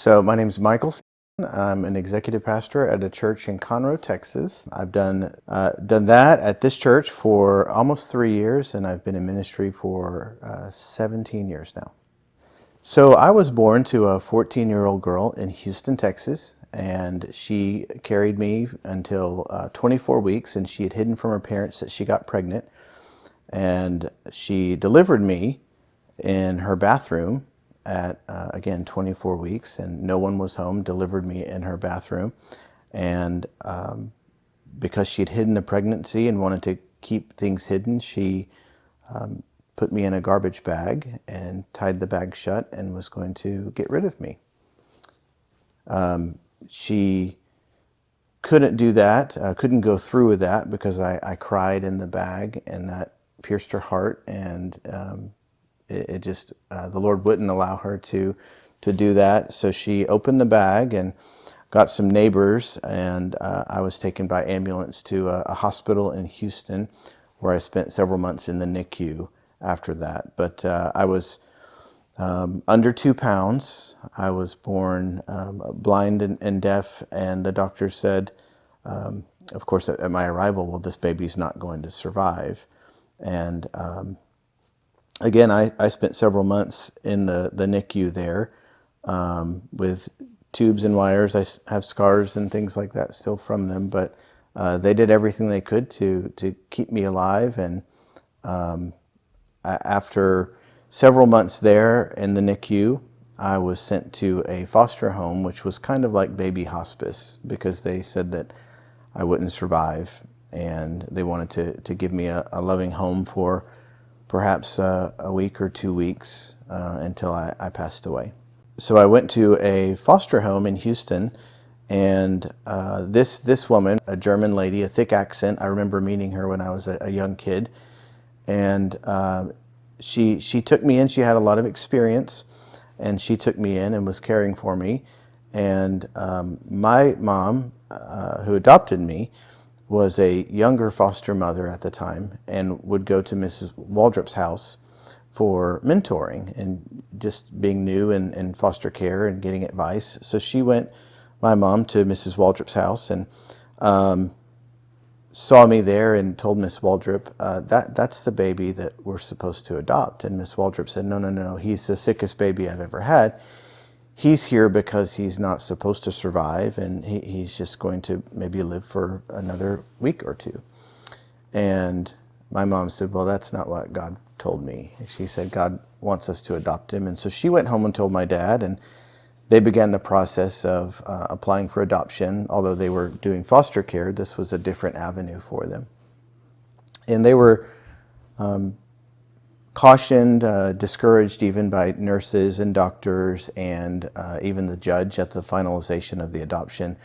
So my name is Michael. I'm an executive pastor at a church in Conroe, Texas. I've done that at this church for almost 3 years, and I've been in ministry for 17 years now. So I was born to a 14-year-old girl in Houston, Texas, and she carried me until 24 weeks, and she had hidden from her parents that she got pregnant, and she delivered me in her bathroom at, again, 24 weeks, and no one was home, delivered me in her bathroom. And because she'd hidden the pregnancy and wanted to keep things hidden, she put me in a garbage bag and tied the bag shut and was going to get rid of me. She couldn't do that, couldn't go through with that because I cried in the bag, and that pierced her heart, and it just, the Lord wouldn't allow her to do that. So she opened the bag and got some neighbors, and I was taken by ambulance to a hospital in Houston, where I spent several months in the NICU after that. But I was under 2 pounds. I was born blind and deaf, and the doctor said, of course, at my arrival, well, this baby's not going to survive. And again, I spent several months in the NICU there with tubes and wires. I have scars and things like that still from them, but they did everything they could to keep me alive. And after several months there in the NICU, I was sent to a foster home, which was kind of like baby hospice, because they said that I wouldn't survive, and they wanted to give me a loving home for perhaps a week or 2 weeks until I passed away. So I went to a foster home in Houston, and this woman, a German lady, a thick accent, I remember meeting her when I was a young kid, and she took me in. She had a lot of experience, and she took me in and was caring for me. And my mom, who adopted me, was a younger foster mother at the time, and would go to Mrs. Waldrop's house for mentoring and just being new in foster care and getting advice. So she went, my mom, to Mrs. Waldrop's house, and saw me there and told Miss Waldrop, that's the baby that we're supposed to adopt. And Miss Waldrop said, no, he's the sickest baby I've ever had. He's here because he's not supposed to survive, and he's just going to maybe live for another week or two. And my mom said, well, that's not what God told me. She said, God wants us to adopt him. And so she went home and told my dad, and they began the process of applying for adoption. Although they were doing foster care, this was a different avenue for them. And they were cautioned, discouraged even by nurses and doctors, and even the judge at the finalization of the adoption.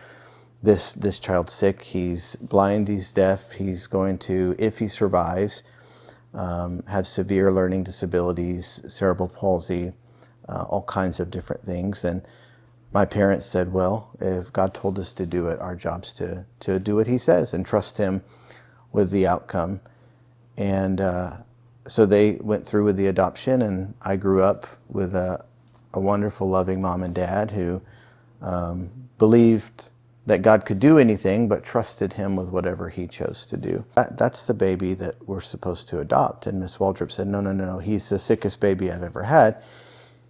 This child's sick, he's blind, he's deaf, he's going to, if he survives, have severe learning disabilities, cerebral palsy, all kinds of different things. And my parents said, well, if God told us to do it, our job's to do what he says and trust him with the outcome. And so they went through with the adoption, and I grew up with a wonderful, loving mom and dad who believed that God could do anything, but trusted him with whatever he chose to do. That's the baby that we're supposed to adopt. And Miss Waldrop said, no, he's the sickest baby I've ever had.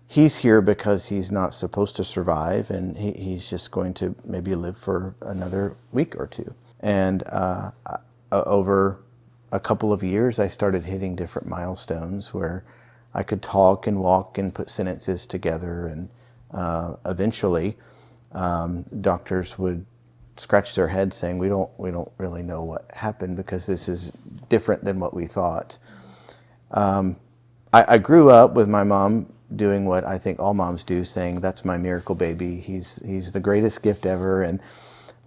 He's here because he's not supposed to survive, and he's just going to maybe live for another week or two. And over a couple of years, I started hitting different milestones where I could talk and walk and put sentences together, and eventually doctors would scratch their heads saying, we don't really know what happened, because this is different than what we thought. I grew up with my mom doing what I think all moms do, saying, that's my miracle baby, he's the greatest gift ever. And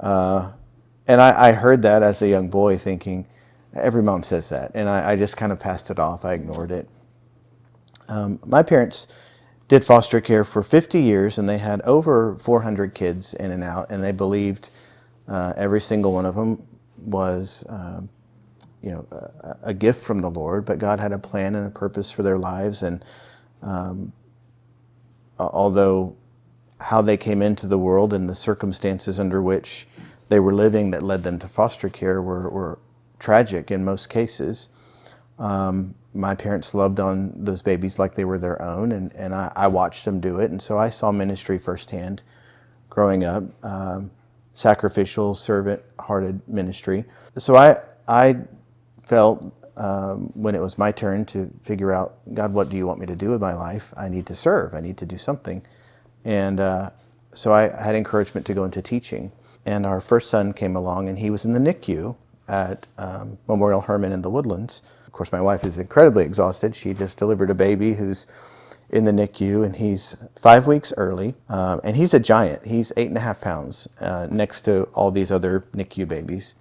I heard that as a young boy, thinking, every mom says that, and I just kind of passed it off. I ignored it. My parents did foster care for 50 years, and they had over 400 kids in and out, and they believed every single one of them was a gift from the Lord, but God had a plan and a purpose for their lives. And although how they came into the world and the circumstances under which they were living that led them to foster care were tragic in most cases. My parents loved on those babies like they were their own, and I watched them do it. And so I saw ministry firsthand growing up, sacrificial, servant-hearted ministry. So I felt when it was my turn to figure out, God, what do you want me to do with my life? I need to serve. I need to do something. And so I had encouragement to go into teaching. And our first son came along, and he was in the NICU at Memorial Hermann in the Woodlands. Of course, my wife is incredibly exhausted. She just delivered a baby who's in the NICU, and he's 5 weeks early. And he's a giant. He's 8.5 pounds next to all these other NICU babies.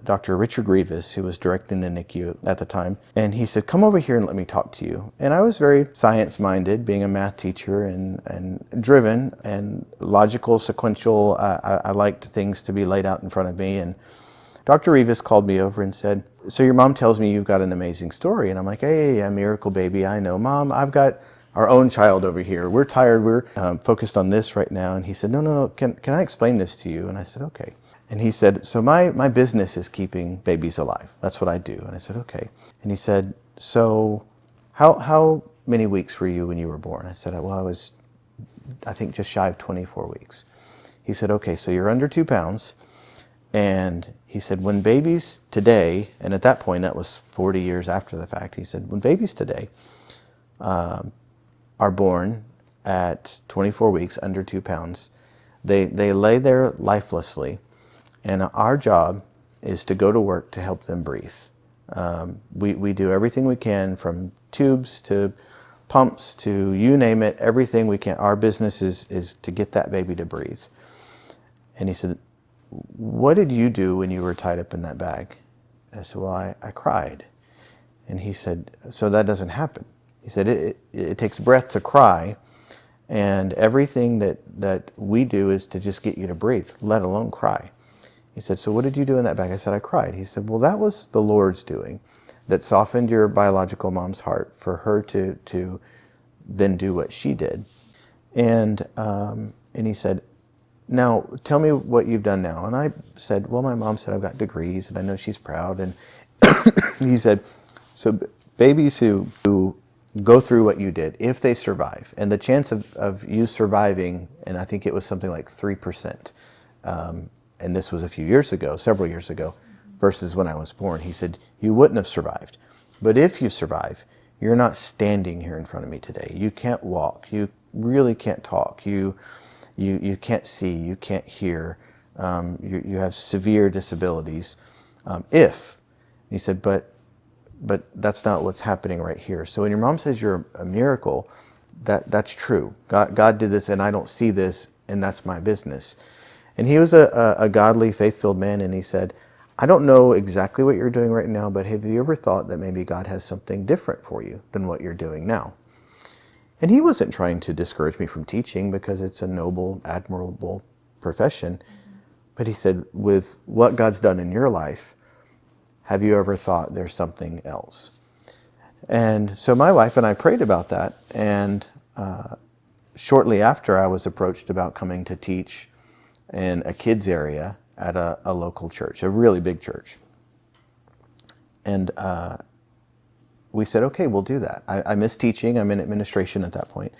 Dr. Richard Rivas, who was directing the NICU at the time, and he said, come over here and let me talk to you. And I was very science-minded, being a math teacher and driven and logical, sequential. I liked things to be laid out in front of me. And Dr. Rivas called me over and said, so your mom tells me you've got an amazing story. And I'm like, hey, a miracle baby, I know. Mom, I've got our own child over here. We're tired. We're focused on this right now. And he said, no, can I explain this to you? And I said, okay. And he said, so my business is keeping babies alive. That's what I do. And I said, okay. And he said, so how many weeks were you when you were born? I said, well, I was, I think, just shy of 24 weeks. He said, okay, so you're under 2 pounds. And he said, when babies today, and at that point, that was 40 years after the fact, he said, when babies today are born at 24 weeks, under 2 pounds, they lay there lifelessly. And our job is to go to work to help them breathe. We do everything we can, from tubes to pumps to you name it, everything we can. Our business is to get that baby to breathe. And he said, what did you do when you were tied up in that bag? I said, well, I cried. And he said, so that doesn't happen. He said, it takes breath to cry, and everything that we do is to just get you to breathe, let alone cry. He said, so what did you do in that bag? I said, I cried. He said, well, that was the Lord's doing that softened your biological mom's heart for her to then do what she did. And he said, now tell me what you've done now. And I said, well, my mom said I've got degrees and I know she's proud. And he said, so babies who go through what you did, if they survive, and the chance of you surviving, and I think it was something like 3%, and this was a few years ago, several years ago, versus when I was born. He said, you wouldn't have survived. But if you survive, you're not standing here in front of me today. You can't walk. You really can't talk. You can't see. You can't hear. You have severe disabilities. He said, but that's not what's happening right here. So when your mom says you're a miracle, that's true. God did this, and I don't see this, and that's my business. And he was a godly, faith-filled man, and he said, I don't know exactly what you're doing right now, but have you ever thought that maybe God has something different for you than what you're doing now? And he wasn't trying to discourage me from teaching, because it's a noble, admirable profession. But he said, with what God's done in your life, have you ever thought there's something else? And so my wife and I prayed about that, and shortly after, I was approached about coming to teach in a kids area at a local church, a really big church. And we said, okay, we'll do that. I miss teaching. I'm in administration at that point.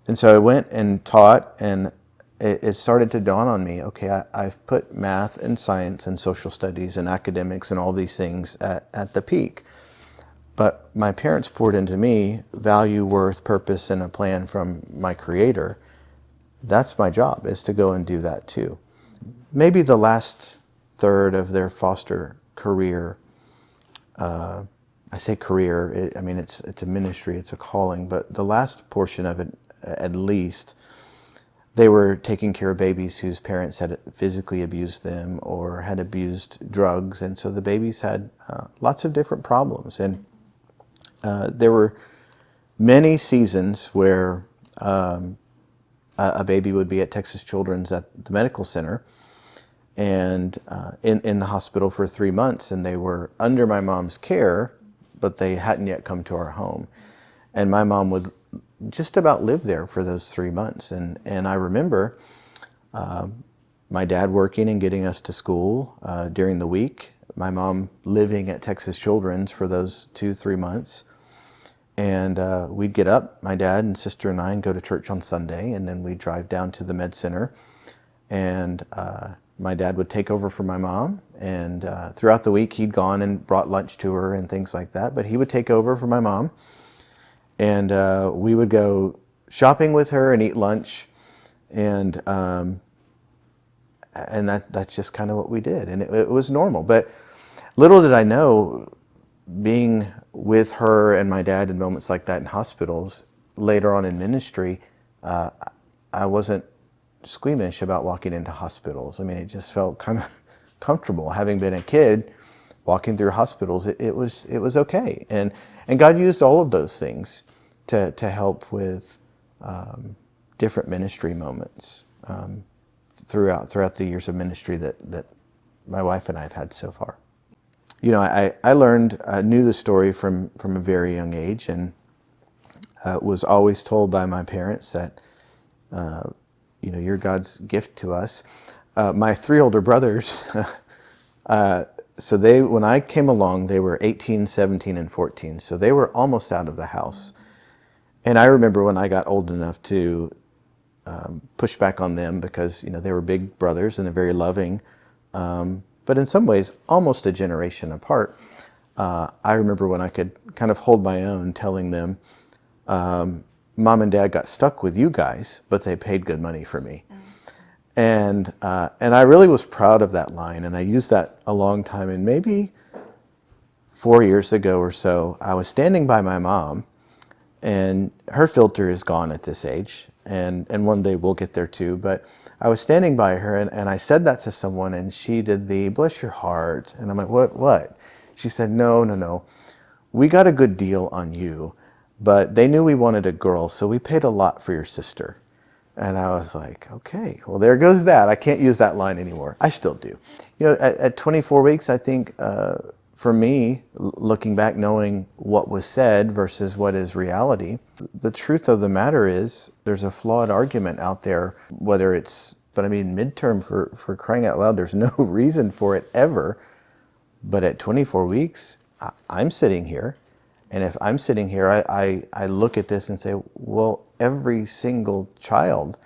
And so I went and taught, and it started to dawn on me, okay, I've put math and science and social studies and academics and all these things at the peak. But my parents poured into me value, worth, purpose, and a plan from my Creator. That's my job, is to go and do that too. Maybe the last third of their foster career, I say career, it's a ministry, it's a calling, but the last portion of it, at least, they were taking care of babies whose parents had physically abused them or had abused drugs. And so the babies had lots of different problems. And there were many seasons where a baby would be at Texas Children's at the medical center and in the hospital for 3 months, and they were under my mom's care, but they hadn't yet come to our home. And my mom would just about lived there for those 3 months. And I remember my dad working and getting us to school during the week, my mom living at Texas Children's for those 2-3 months. And we'd get up, my dad and sister and I, and go to church on Sunday, and then we'd drive down to the med center. And my dad would take over for my mom, and throughout the week he'd gone and brought lunch to her and things like that. But he would take over for my mom, and we would go shopping with her and eat lunch, and that's just kind of what we did, and it was normal. But little did I know, being with her and my dad in moments like that in hospitals, later on in ministry, I wasn't squeamish about walking into hospitals. I mean, it just felt kind of comfortable. Having been a kid, walking through hospitals, it was okay. And God used all of those things to help with different ministry moments throughout the years of ministry that my wife and I have had so far. You know, I knew the story from a very young age, and was always told by my parents that, you know, you're God's gift to us. My 3 older brothers, so when I came along, they were 18, 17, and 14. So they were almost out of the house. And I remember when I got old enough to push back on them, because, you know, they were big brothers and they're very loving. But in some ways, almost a generation apart. I remember when I could kind of hold my own, telling them, Mom and Dad got stuck with you guys, but they paid good money for me. And I really was proud of that line, and I used that a long time. And maybe 4 years ago or so, I was standing by my mom, and her filter is gone at this age, and one day we'll get there too. But I was standing by her, and I said that to someone, and she did the bless your heart. And I'm like, what? She said, no. We got a good deal on you, but they knew we wanted a girl, so we paid a lot for your sister. And I was like, okay, well, there goes that. I can't use that line anymore. I still do. You know, at 24 weeks, I think for me, looking back, knowing what was said versus what is reality, the truth of the matter is there's a flawed argument out there, whether it's, but I mean, midterm, for crying out loud, there's no reason for it ever. But at 24 weeks, I'm sitting here. And if I'm sitting here, I look at this and say, well, every single child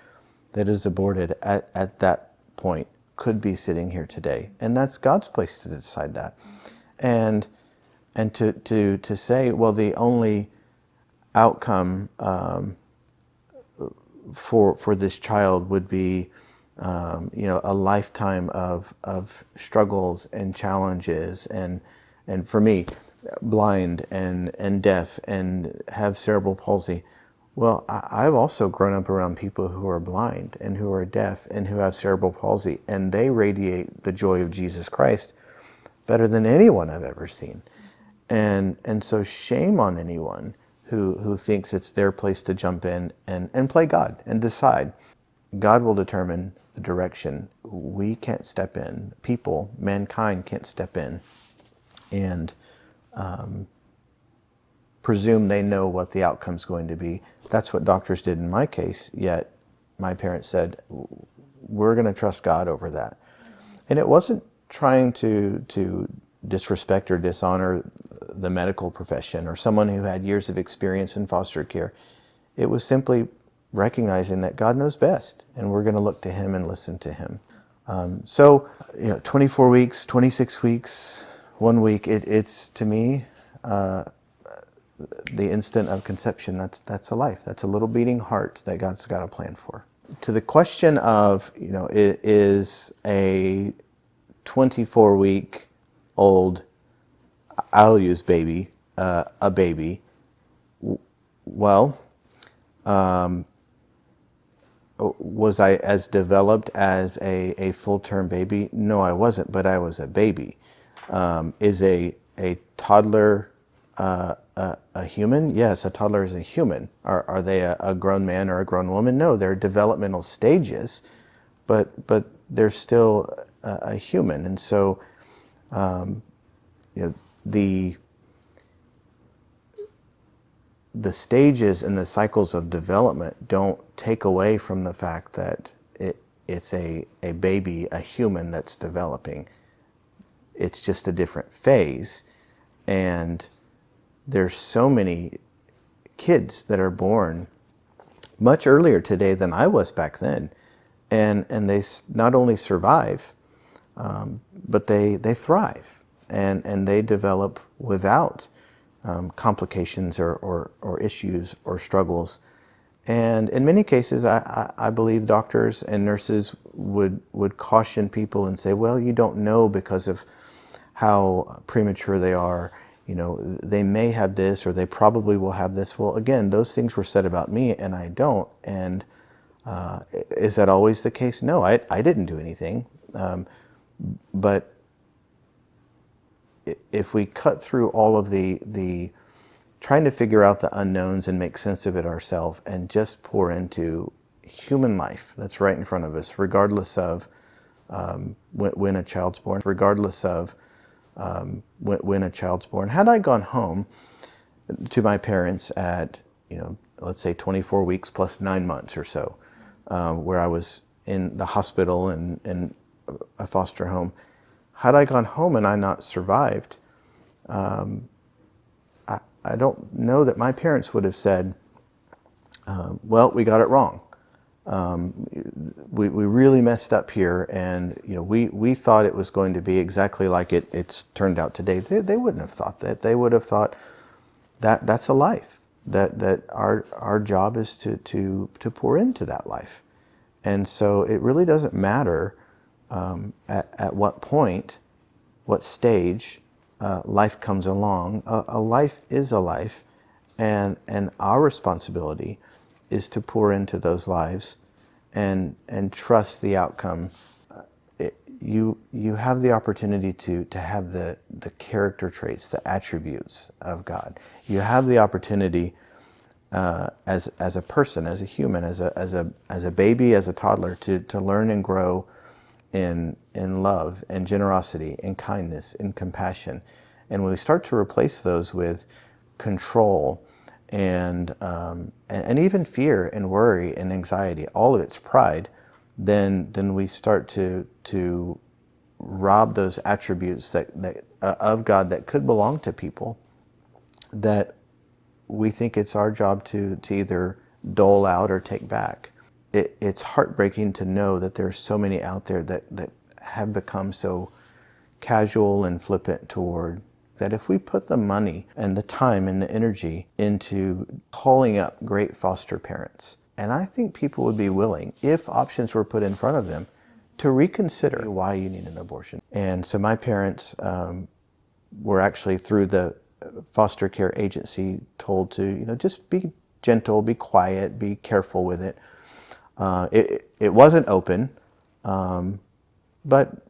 that is aborted at that point could be sitting here today. And that's God's place to decide that. And to say, well, the only outcome for this child would be you know, a lifetime of struggles and challenges, and for me, blind and deaf and have cerebral palsy. Well, I've also grown up around people who are blind and who are deaf and who have cerebral palsy, and they radiate the joy of Jesus Christ better than anyone I've ever seen. And so shame on anyone who thinks it's their place to jump in and play God and decide. God will determine the direction. We can't step in. People, mankind, can't step in and presume they know what the outcome's going to be. That's what doctors did in my case, yet my parents said, we're going to trust God over that. And it wasn't trying to disrespect or dishonor the medical profession or someone who had years of experience in foster care. It was simply recognizing that God knows best, and we're going to look to Him and listen to Him. So, you know, 24 weeks, 26 weeks, 1 week, it's to me, the instant of conception, that's a life. That's a little beating heart that God's got a plan for. To the question of, you know, is a 24-week-old, I'll use baby, a baby, well, was I as developed as a full-term baby? No, I wasn't, but I was a baby. Is a toddler a human? Yes, a toddler is a human. Are they a grown man or a grown woman? No, they're developmental stages, but they're still a human. And so, you know, the the stages and the cycles of development don't take away from the fact that it's a baby, a human that's developing. It's just a different phase. And there's so many kids that are born much earlier today than I was back then. And they not only survive, but they thrive, and they develop without complications or issues or struggles. And in many cases, I believe doctors and nurses would caution people and say, well, you don't know because of how premature they are. You know, they may have this, or they probably will have this. Well, again, those things were said about me, and I don't. And is that always the case? No, I didn't do anything. But if we cut through all of the trying to figure out the unknowns and make sense of it ourselves, and just pour into human life that's right in front of us, regardless of when a child's born, regardless of when a child's born. Had I gone home to my parents at, let's say 24 weeks plus 9 months or so, where I was in the hospital and in a foster home, had I gone home and I not survived, I don't know that my parents would have said, well, we got it wrong. We really messed up here, and we thought it was going to be exactly like it's turned out today. They wouldn't have thought that. They would have thought that that's a life, that our job is to pour into that life. And so it really doesn't matter at what point, what stage life comes along. A life is a life, and our responsibility is to pour into those lives and trust the outcome. You have the opportunity to have the character traits, the attributes of God. You have the opportunity as a person, as a human, as a baby, as a toddler, to learn and grow in love and generosity and kindness and compassion. And when we start to replace those with control and even fear and worry and anxiety, all of it's pride, then we start to rob those attributes that of God that could belong to people, that we think it's our job to either dole out or take back. It's heartbreaking to know that there's so many out there that have become so casual and flippant toward that. If we put the money and the time and the energy into calling up great foster parents, and I think people would be willing, if options were put in front of them, to reconsider why you need an abortion. And so my parents were actually, through the foster care agency, told to just be gentle, be quiet, be careful with it. It wasn't open, but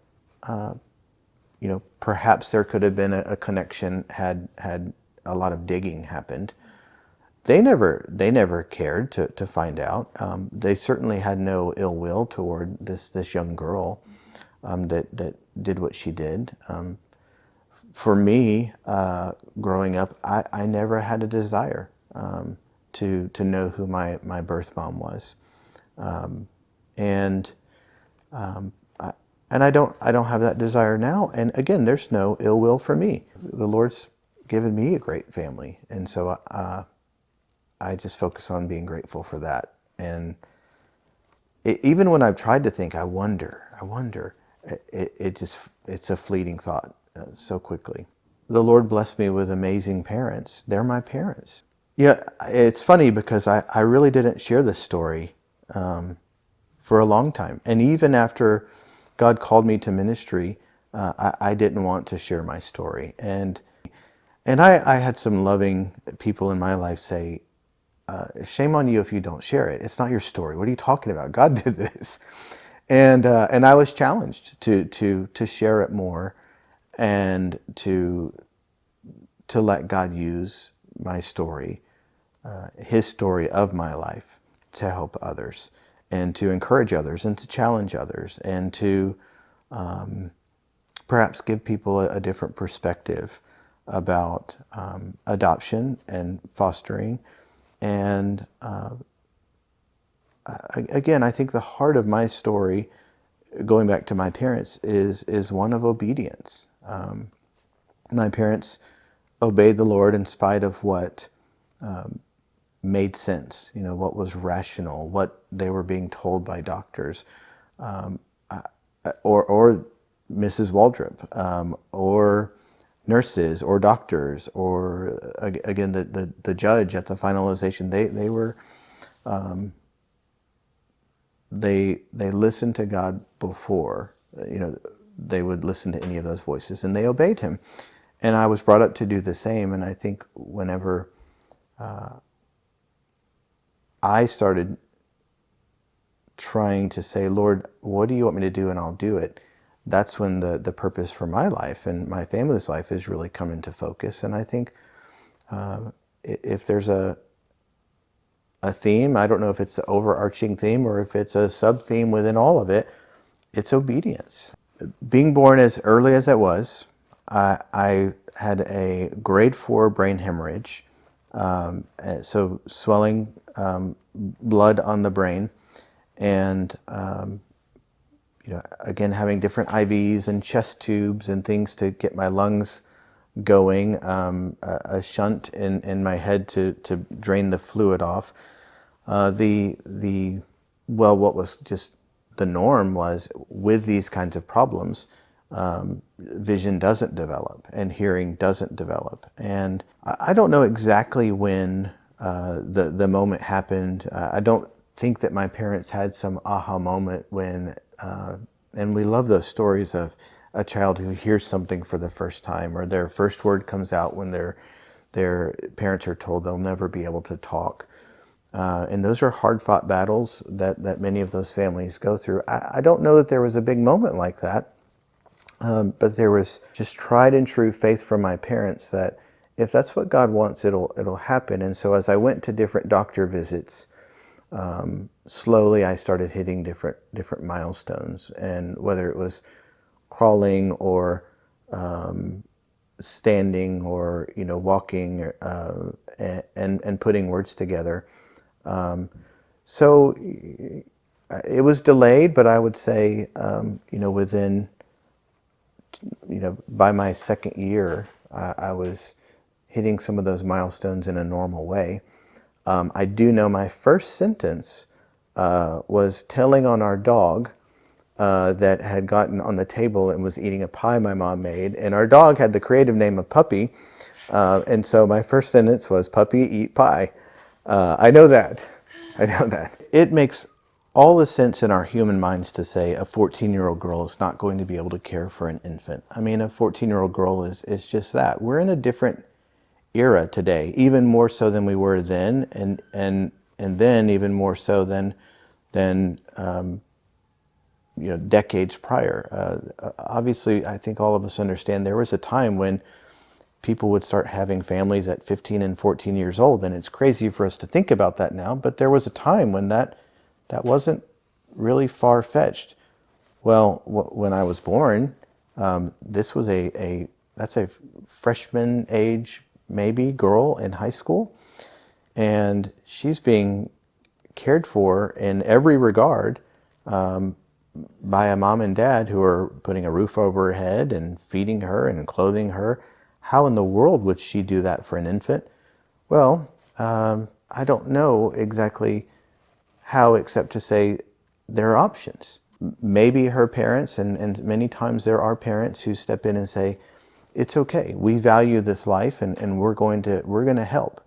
perhaps there could have been a connection had a lot of digging happened. They never cared to find out. They certainly had no ill will toward this young girl that did what she did. For me, growing up, I never had a desire to know who my birth mom was. And I don't have that desire now. And again, there's no ill will for me. The Lord's given me a great family, and so I just focus on being grateful for that. And even when I've tried to think, I wonder, it's a fleeting thought so quickly. The Lord blessed me with amazing parents. They're my parents. It's funny because I really didn't share this story for a long time. And even after God called me to ministry, I didn't want to share my story. And I had some loving people in my life say, shame on you if you don't share it. It's not your story. What are you talking about? God did this. And I was challenged to share it more, and to let God use my story, His story of my life, to help others, and to encourage others, and to challenge others, and to perhaps give people a different perspective about adoption and fostering, And again, I think the heart of my story, going back to my parents, is one of obedience. My parents obeyed the Lord in spite of what made sense, what was rational, what they were being told by doctors, or Mrs. Waldrop, or nurses, or doctors, or again the judge at the finalization. They listened to God before they would listen to any of those voices, and they obeyed Him. And I was brought up to do the same. And I think whenever I started trying to say, Lord, what do you want me to do? And I'll do it. That's when the purpose for my life and my family's life is really come into focus. And I think if there's a theme, I don't know if it's the overarching theme or if it's a sub-theme within all of it, it's obedience. Being born as early as I was, I had a grade 4 brain hemorrhage, so swelling, blood on the brain, and again having different IVs and chest tubes and things to get my lungs going, a shunt in my head to drain the fluid off. What was just the norm was, with these kinds of problems, vision doesn't develop and hearing doesn't develop. And I don't know exactly when the moment happened. I don't think that my parents had some aha moment when, and we love those stories of a child who hears something for the first time, or their first word comes out when their parents are told they'll never be able to talk. And those are hard-fought battles that many of those families go through. I don't know that there was a big moment like that, but there was just tried and true faith from my parents that if that's what God wants, it'll happen. And so as I went to different doctor visits, slowly I started hitting different milestones, and whether it was crawling or standing or walking, and putting words together. So it was delayed, but I would say within by my second year, I was hitting some of those milestones in a normal way. I do know my first sentence was telling on our dog that had gotten on the table and was eating a pie my mom made. And our dog had the creative name of Puppy. And so my first sentence was, "Puppy, eat pie." I know that. It makes all the sense in our human minds to say a 14-year-old girl is not going to be able to care for an infant. I mean, a 14-year-old girl is just that. We're in a different era today, even more so than we were then, and then even more so than decades prior. Obviously, I think all of us understand there was a time when people would start having families at 15 and 14 years old, and it's crazy for us to think about that now, but there was a time when that wasn't really far-fetched. Well, when I was born, this was that's a freshman age, maybe, girl in high school, and she's being cared for in every regard by a mom and dad who are putting a roof over her head and feeding her and clothing her. How in the world would she do that for an infant? Well, I don't know exactly how, except to say there are options. Maybe her parents, and many times there are parents who step in and say, it's okay, we value this life, and we're going to help.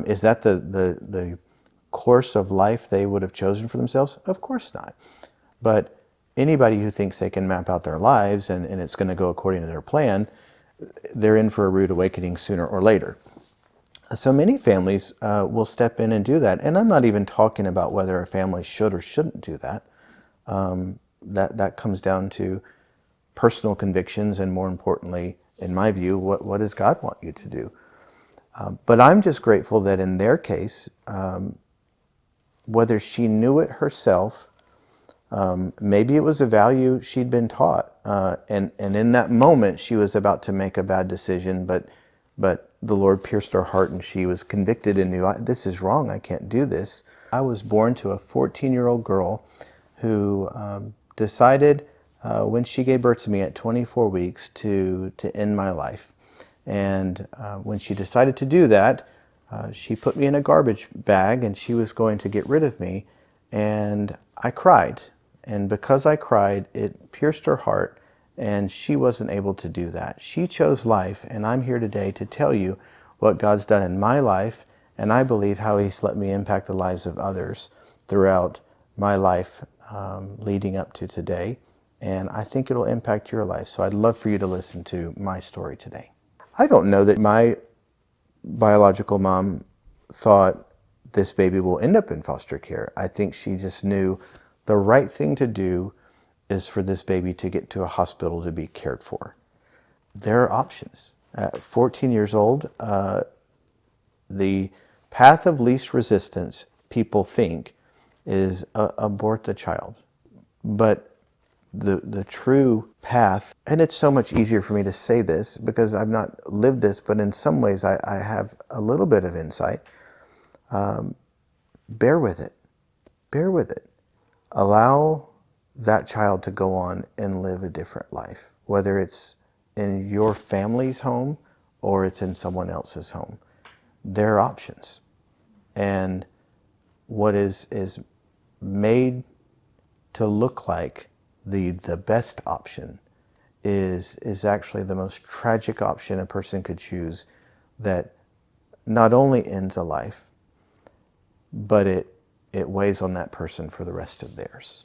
Is that the course of life they would have chosen for themselves? Of course not. But anybody who thinks they can map out their lives and it's going to go according to their plan, they're in for a rude awakening sooner or later. So many families will step in and do that. And I'm not even talking about whether a family should or shouldn't do that. That comes down to personal convictions, and more importantly, in my view, what does God want you to do? But I'm just grateful that in their case, whether she knew it herself, maybe it was a value she'd been taught, and in that moment she was about to make a bad decision, but the Lord pierced her heart and she was convicted and knew, this is wrong, I can't do this. I was born to a 14-year-old girl who decided when she gave birth to me at 24 weeks to end my life. And when she decided to do that, she put me in a garbage bag and she was going to get rid of me. And I cried. And because I cried, it pierced her heart, and she wasn't able to do that. She chose life, and I'm here today to tell you what God's done in my life, and I believe how He's let me impact the lives of others throughout my life leading up to today. And I think it'll impact your life. So I'd love for you to listen to my story today. I don't know that my biological mom thought this baby will end up in foster care. I think she just knew the right thing to do is for this baby to get to a hospital to be cared for. There are options. At 14 years old, the path of least resistance, people think, is abort the child. But the true path, and it's so much easier for me to say this because I've not lived this, but in some ways I have a little bit of insight. Bear with it. Bear with it. Allow that child to go on and live a different life, whether it's in your family's home or it's in someone else's home. There are options. And what is made to look like the best option is actually the most tragic option a person could choose, that not only ends a life, but it weighs on that person for the rest of theirs.